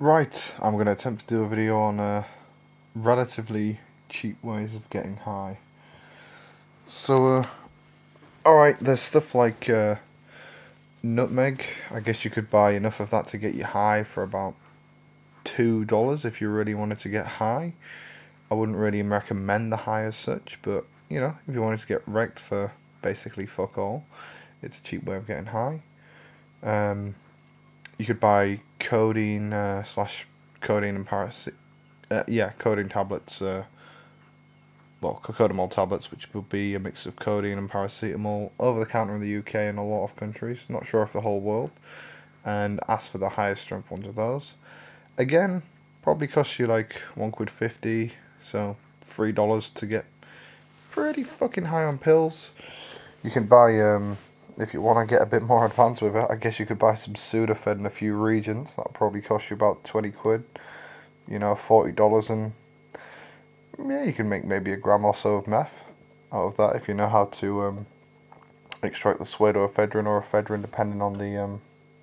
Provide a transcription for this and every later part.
Right, I'm going to attempt to do a video on relatively cheap ways of getting high. So, alright, there's stuff like nutmeg. I guess you could buy enough of that to get you high for about $2 if you really wanted to get high. I wouldn't really recommend the high as such, but, you know, if you wanted to get wrecked for basically fuck all, it's a cheap way of getting high. You could buy codeine slash codeine and codeine tablets. Cocodamol tablets, which would be a mix of codeine and paracetamol, over the counter in the UK and a lot of countries. Not sure if the whole world. And ask for the highest strength ones of those. Again, probably costs you like £1.50, so $3 to get pretty fucking high on pills. You can buy, if you want to get a bit more advanced with it, I guess you could buy some Sudafed in a few regions. That'll probably cost you about 20 quid, you know, $40, and yeah, you can make maybe a gram or so of meth out of that if you know how to extract the pseudoephedrine or ephedrine, depending on the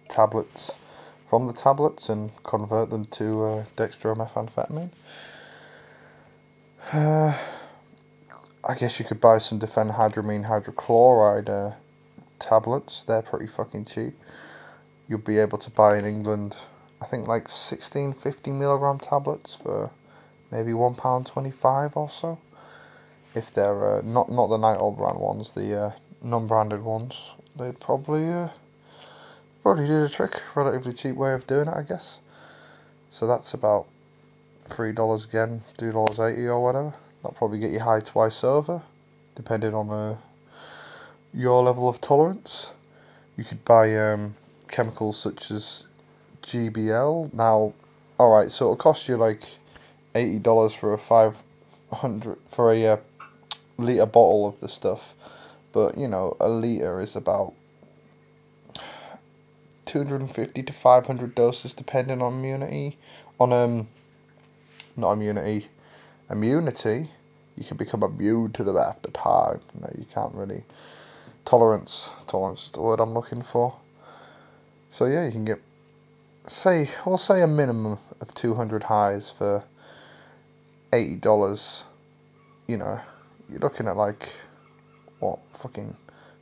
tablets, from the tablets, and convert them to dextromethamphetamine. I guess you could buy some diphenhydramine hydrochloride tablets. They're pretty fucking cheap. You'll be able to buy in England, I think, like 16 50mg tablets for maybe £1.25 or so. If they're not the Night Owl brand ones, the non-branded ones, they'd probably do the trick. Relatively cheap way of doing it, I guess. So that's about $3 again, $2.80 or whatever. That'll probably get you high twice over, depending on your level of tolerance. You could buy chemicals such as GBL. Now, alright, so it'll cost you like $80 for a 500 for a litre bottle of the stuff, but you know, a litre is about 250 to 500 doses, depending on immunity. Immunity. You can become immune to them after time. No, you can't really. Tolerance is the word I'm looking for. So yeah, you can get, we'll say a minimum of 200 highs for $80. You know, you're looking at like, what, fucking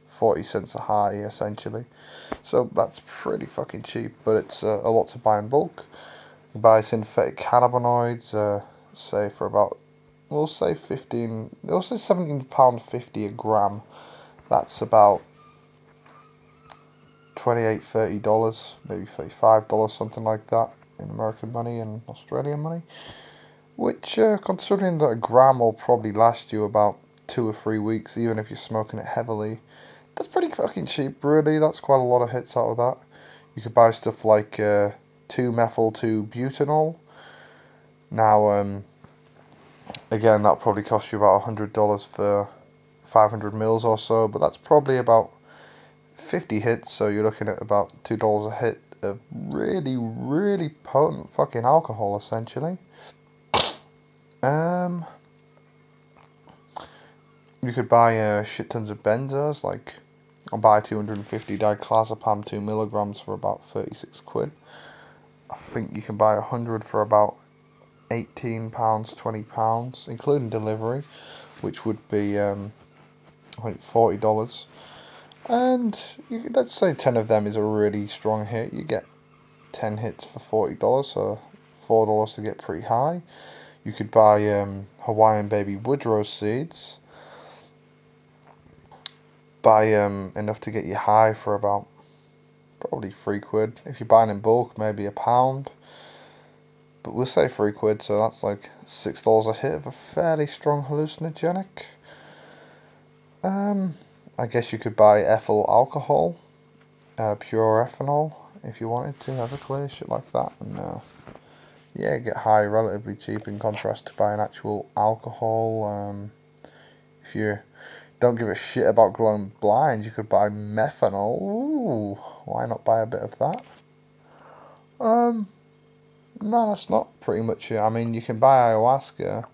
40 cents a high, essentially. So that's pretty fucking cheap, but it's a lot to buy in bulk. You buy synthetic cannabinoids, say for about, we'll say £17.50 a gram. That's about $28, $30, maybe $35, something like that, in American money and Australian money. Which, considering that a gram will probably last you about 2 or 3 weeks, even if you're smoking it heavily, that's pretty fucking cheap, really. That's quite a lot of hits out of that. You could buy stuff like 2-methyl-2-butanol. Now, again, that'll probably cost you about $100 for 500 mils or so, but that's probably about 50 hits, so you're looking at about $2 a hit of really, really potent fucking alcohol, essentially. You could buy shit tons of benzos, like I'll buy 250 diclazepam 2mg for about 36 quid. I think you can buy 100 for about £18, £20, including delivery, which would be like $40. And let's say 10 of them is a really strong hit. You get 10 hits for $40, so $4 to get pretty high. You could buy Hawaiian baby woodrose seeds. Buy enough to get you high for about probably 3 quid. If you're buying in bulk, maybe a pound. But we'll say 3 quid, so that's like $6 a hit of a fairly strong hallucinogenic. I guess you could buy ethyl alcohol, pure ethanol, if you wanted to, Everclear, shit like that, and yeah, get high relatively cheap in contrast to buying actual alcohol. If you don't give a shit about glowing blind, you could buy methanol. Ooh, why not buy a bit of that? No, that's not pretty much it. I mean, you can buy ayahuasca.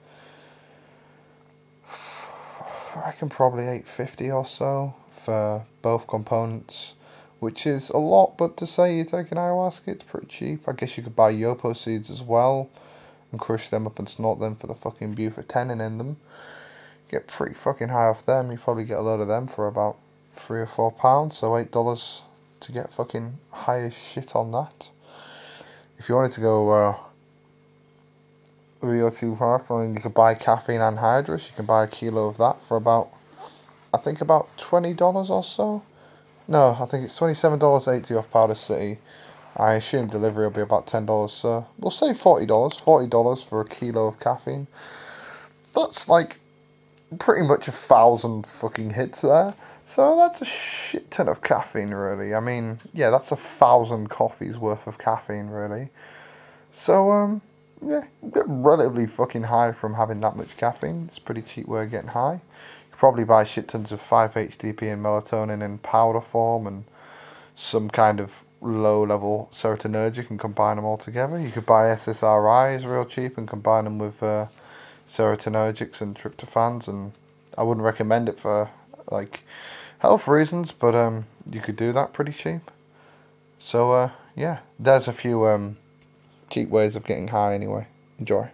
I reckon probably $8.50 or so for both components, which is a lot, but to say you're taking ayahuasca, it's pretty cheap. I guess you could buy yopo seeds as well and crush them up and snort them for the fucking bufetenin in them. Get pretty fucking high off them. You probably get a load of them for about £3 or £4, so $8 to get fucking high as shit on that. If you wanted to go real too far, you could buy caffeine anhydrous. You can buy a kilo of that for about, I think about $20 or so. No, I think it's $27.80 off Powder City. I assume delivery will be about $10, so we'll say $40. $40 for a kilo of caffeine. That's like pretty much 1,000 fucking hits there. So that's a shit ton of caffeine, really. I mean, yeah, that's 1,000 coffees worth of caffeine, really. So, yeah, get relatively fucking high from having that much caffeine. It's a pretty cheap way of getting high. You could probably buy shit tons of 5-HTP and melatonin in powder form and some kind of low-level serotonergic and combine them all together. You could buy SSRIs real cheap and combine them with serotonergics and tryptophans, and I wouldn't recommend it for like health reasons, but you could do that pretty cheap. So yeah, there's a few cheap ways of getting high anyway. Enjoy.